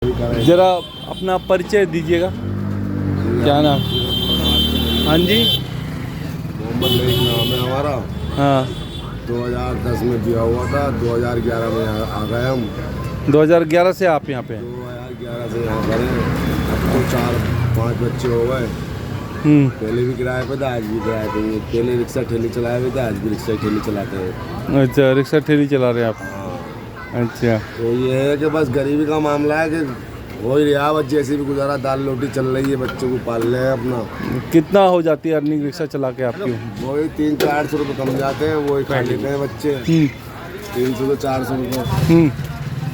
ज़रा अपना परिचय दीजिएगा। क्या नाम? हाँ जी, मोहम्मद मलिक नाम है हमारा। हाँ 2010 में दिया हुआ था, 2011 में आ गए हम। 2011 से आप यहाँ पे हैं? 2011 से यहाँ पर हैं। अब तो 4-5 बच्चे हो गए। पहले भी किराए पे था, आज भी किराए पे ही। पहले रिक्शा ठेली चलाए हुए थे, आज भी रिक्शा ठेली चलाते हैं। अच्छा, रिक्शा ठेली चला रहे हैं आप? अच्छा, तो ये है कि बस गरीबी का मामला है कि हो ही रहा, बस जैसे भी गुजारा दाल रोटी चल रही है, बच्चों को पाल रहे हैं अपना। कितना हो जाती है अर्निंग रिक्शा चला के आपकी? वही 300-400 रुपये कम जाते हैं, वही खा लेते हैं बच्चे। 300 से 400 रुपये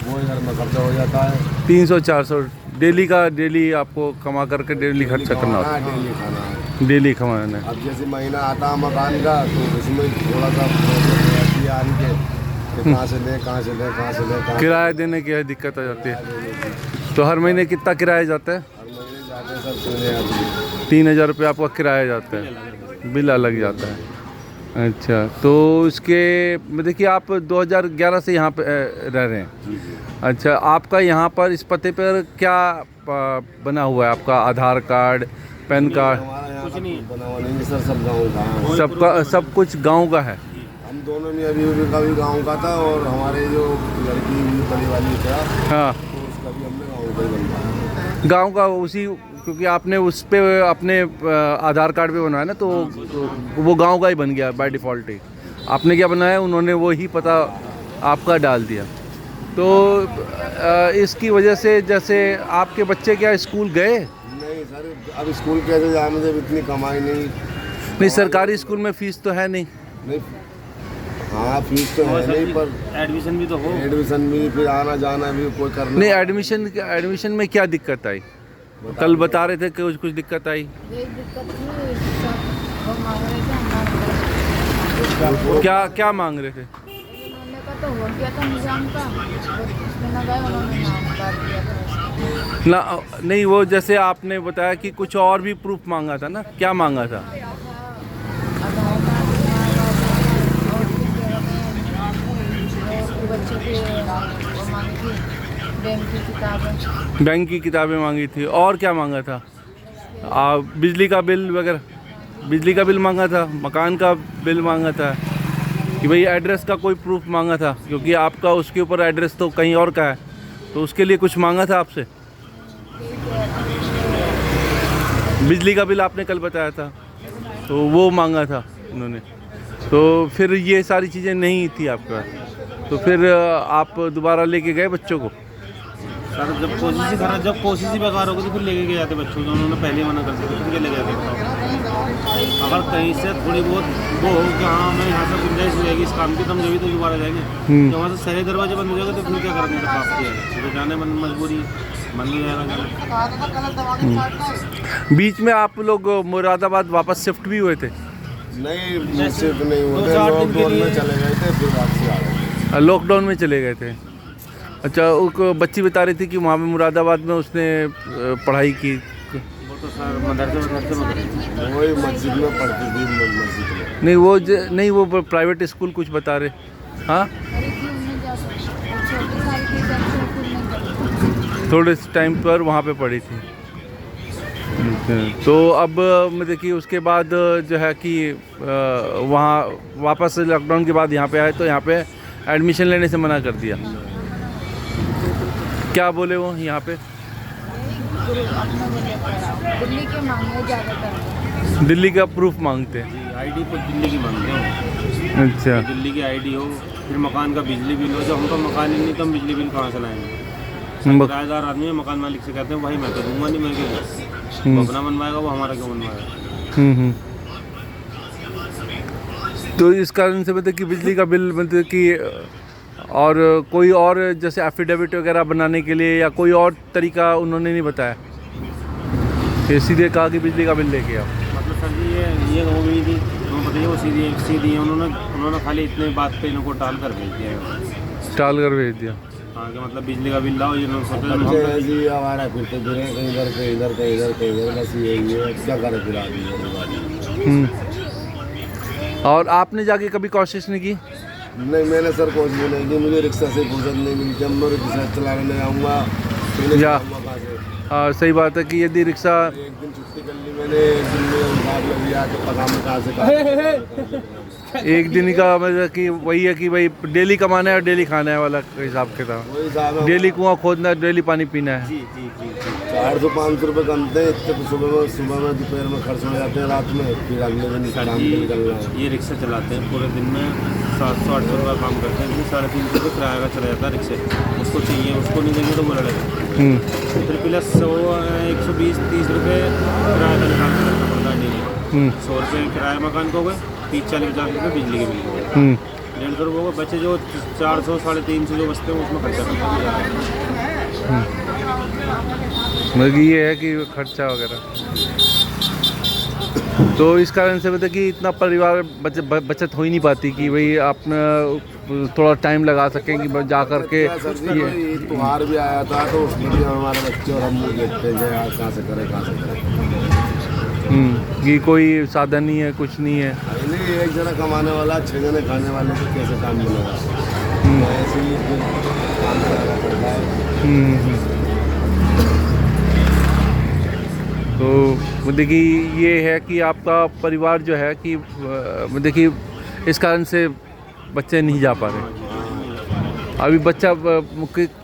वही घर में खर्चा हो जाता है। 300-400 डेली का? डेली आपको कमा करके डेली खर्चा करना होता डेली खाना है, है? डेली कमाना है। अब जैसे महीना आता है मकान का, तो उसमें थोड़ा सा प्रॉब्लम हो जाती है आने के, कहाँ से लें कहाँ से लें कहाँ से लें। किराया देने की दिक्कत आ जाती है। तो हर महीने कितना किराया जाता है? हर महीने जाते हैं सर 3000 रुपये आपका किराया जाता है, बिल अलग जाता है। अच्छा, तो इसके देखिए आप 2011 से यहाँ पे रह रहे हैं। अच्छा, आपका यहाँ पर इस पते पर क्या बना हुआ है? आपका आधार कार्ड, पैन कार्ड? हमारा यहाँ कुछ नहीं बना हुआ नहीं सर, सब गाँव का है। सबका सब कुछ गांव का है? हम दोनों में अभी का भी गाँव का था, और हमारे जो लड़की बड़ी वाली था, हाँ, तो उसका भी हमने गाँव का ही बनवाया। गांव का उसी, क्योंकि आपने उस पे अपने आधार कार्ड पे बनवाया ना, तो वो गांव का ही बन गया बाय डिफ़ॉल्ट ही। आपने क्या बनाया, उन्होंने वो ही पता आपका डाल दिया। तो इसकी वजह से जैसे आपके बच्चे क्या स्कूल गए? नहीं सर, अब स्कूल कैसे जाने, जब इतनी कमाई नहीं, सरकारी स्कूल में फ़ीस तो है नहीं? नहीं, हाँ फीस तो है नहीं, पर एडमिशन भी तो हो। एडमिशन भी, फिर आना जाना भी कोई करना नहीं, एडमिशन में क्या दिक्कत आई? कल बता रहे थे कि कुछ दिक्कत आई। क्या मांग रहे थे? ना नहीं, वो जैसे आपने बताया कि कुछ और भी प्रूफ मांगा था ना, क्या मांगा था? बैंक की किताबें मांगी थी, और क्या मांगा था? बिजली का बिल वगैरह? बिजली का बिल मांगा था, मकान का बिल मांगा था, कि भाई एड्रेस का कोई प्रूफ मांगा था, क्योंकि आपका उसके ऊपर एड्रेस तो कहीं और का है, तो उसके लिए कुछ मांगा था आपसे? बिजली का बिल आपने कल बताया था, तो वो मांगा था उन्होंने। तो फिर ये सारी चीज़ें नहीं थी आपका, तो फिर आप दोबारा लेके गए बच्चों को? सर जब कोशिश ही बेकार होगी तो फिर लेके गए जाते बच्चों को। उन्होंने पहले मना कर दिया, फिर ले जाते बताओ। अगर कहीं से थोड़ी बहुत वो हो कि हाँ हमें यहाँ से गुंजाइश हो जाएगी इस काम की, तो हम जब तो दोबारा जाएंगे। तो वहाँ से सारे दरवाजे बंद हो जाएगा, तो फिर क्या करेंगे? तो पास किया तो जाने मन मजबूरी मन नहीं जाएगा। बीच में आप लोग मुरादाबाद वापस शिफ्ट भी हुए थे? नहीं, सिर्फ नहीं हुआ, लॉकडाउन में चले गए थे, फिर वापसी आ गए। लॉकडाउन में चले गए थे। अच्छा, वो बच्ची बता रही थी कि वहाँ पे मुरादाबाद में उसने पढ़ाई की। वो तो सर मदरसे वही मस्जिद में पढ़ती थी, मस्जिद में। नहीं, वो प्राइवेट स्कूल कुछ बता रहे। हाँ, थोड़े टाइम पर वहाँ पे पढ़ी थी। तो अब देखिए उसके बाद जो है कि वहाँ वापस लॉकडाउन के बाद यहाँ पे आए, तो यहाँ पे एडमिशन लेने से मना कर दिया। क्या बोले वो यहाँ पे? दिल्ली का प्रूफ मांगते हैं? आईडी तो दिल्ली की मांगते हो। अच्छा, दिल्ली की आईडी हो, फिर मकान का बिजली बिल हो। जब हम तो मकान ही नहीं, तो हम बिजली बिल कहाँ से लाएंगे? किराएदार आदमी है, मकान मालिक से कहते हैं भाई मैं तो दूंगा नहीं, मैं क्यों? वो अपना बनवाएगा, वो हमारा क्यों बनवाएगा? तो इस कारण से मतलब कि बिजली का बिल मतलब कि, और कोई और जैसे एफिडेविट वगैरह बनाने के लिए या कोई और तरीका उन्होंने नहीं बताया? ये सीधे कहा कि बिजली का बिल लेके आओ? मतलब सर जी ये हो गई थी, तो बताइए वो सीधी उन्होंने खाली इतने बात पे इनको टाल कर भेज दिया। टाल कर भेज दिया? हाँ, कि मतलब बिजली का बिल लाओ, ये हमारा फिर तो कहीं इधर कहीं इधर कहीं इधर कहीं इधर, बस यही है, क्या करे फिर आदमी। और आपने जाके कभी कोशिश नहीं की? नहीं, मैंने सर कोशिश नहीं की, मुझे रिक्शा से फुर्सत नहीं मिली। जब मैं रिक्शा चलाने आऊँगा पीने या- का मौका से। हाँ सही बात है कि यदि रिक्शा एक दिन छुट्टी कर ली मैंने, एक दिन में हिसाब लग गया तो पता मैं कहाँ से कहाँ एक दिन का मतलब कि वही है कि भाई डेली कमाना है और डेली खाना है वाला हिसाब के था। वही हिसाब है। डेली कुआं खोदना है, डेली पानी पीना है। जी जी जी जी 400-500 रुपये कमते हैं इतने, तो सुबह में दोपहर में खर्च हो जाते हैं, रात में फिर अगले दिन सर काम जी, पे निकलना है। ये रिक्शा चलाते हैं पूरे दिन में 700-800 रुपये काम करते हैं, इसमें 350 रुपये किराया का चला जाता है रिक्शे। उसको चाहिए, उसको नहीं देंगे तो वो लड़ेगा। फिर प्लस 120-130 रुपये किराया का निकाल के रखना पड़ता है डेली। 100 रुपये किराया मकान को हो गए, 30-40-50 रुपये बिजली के बिल हो गए, 150 रुपये हो गए। बच्चे जो 400-350 जो बचते हैं उसमें खर्चा करना पड़ता है। मतलब ये है कि खर्चा वगैरह, तो इस कारण से मतलब कि इतना परिवार बचत हो ही नहीं पाती कि भाई आप थोड़ा टाइम लगा सकें कि जा कर के सर जी कोई त्योहार भी आया था तो उसमें भी हमारे बच्चे और हम लोग देखते हैं यार कहाँ से करें कहाँ से करें। कि कोई साधन नहीं है, कुछ नहीं है। नहीं, एक जना कमाने वाला 6 जने खाने वाले को कैसे काम मिलेगा? ऐसे ही फिर काम कराना पड़ता है। तो मतलब कि ये है कि आपका परिवार जो है कि मतलब कि इस कारण से बच्चे नहीं जा पा रहे। अभी बच्चा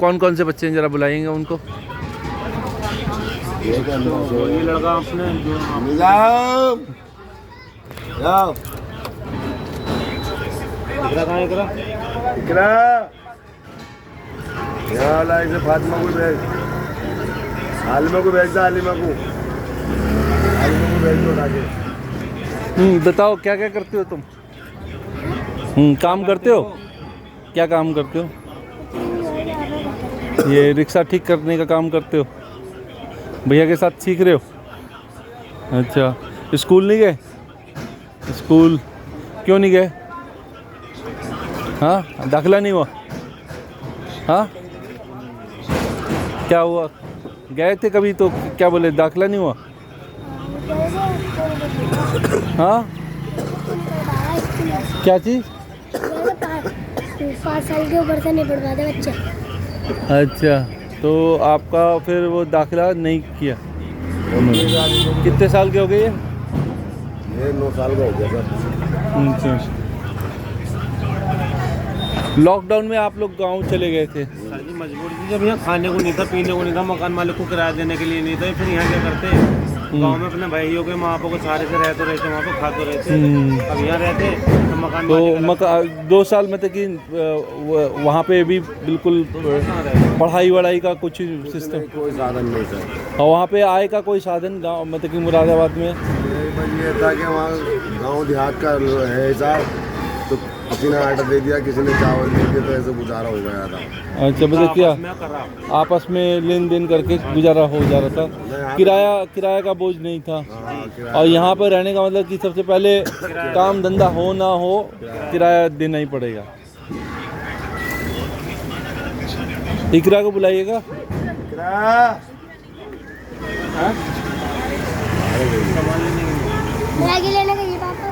कौन कौन से बच्चे हैं जरा बुलाएंगे उनको। ये लड़का आपने जो निजाम जाओ इकरा कहाँ है इकरा? इकरा यहाँ लाइक से फातिमा को भेज, हालिमा को भेज दो, हालिमा को भेज दो उठा के। बताओ क्या क्या करते हो तुम? काम करते हो? क्या काम करते हो? ये रिक्शा ठीक करने का काम करते हो? भैया के साथ सीख रहे हो? अच्छा, स्कूल नहीं गए? स्कूल क्यों नहीं गए? हाँ, दाखिला नहीं हुआ? हाँ, क्या हुआ? गए थे कभी तो क्या बोले, दाखिला नहीं हुआ? हाँ, क्या चीज़? 5 साल के ऊपर से नहीं पढ़ पाते बच्चे। अच्छा, तो आपका फिर वो दाखिला नहीं किया? कितने साल के हो गए ये 9 साल का हो गया सर। ये? लॉकडाउन में आप लोग गांव चले गए थे? सर जी मजबूरी थी, जब यहाँ खाने को नहीं था, पीने को नहीं था, मकान मालिक को किराया देने के लिए नहीं था, फिर यहाँ क्या करते हैं गांव में अपने भाइयों के माँ बापों को सहारे से रहते रहते, वहाँ पे खाते रहते। अब यहाँ रहते तो मकान तो 2 साल में तक कि वहाँ पे भी बिल्कुल पढ़ाई वढ़ाई का कुछ सिस्टम, कोई साधन नहीं सर। और वहाँ पे आय का कोई साधन गाँव मतलब कि मुरादाबाद में? ये था कि वहाँ गांव देहात का है हिसाब, तो किसी ने आटा दे दिया, किसी ने चावल दे दिया, तो ऐसे गुजारा हो गया था। अच्छा, मतलब क्या आपस में लेन देन करके गुजारा हो जा रहा था? किराया का बोझ नहीं था। और यहाँ पर रहने का मतलब कि सबसे पहले काम धंधा हो ना हो किराया देना ही पड़ेगा। इकरा को बुलाइएगा। मैगी लेने गई पापा।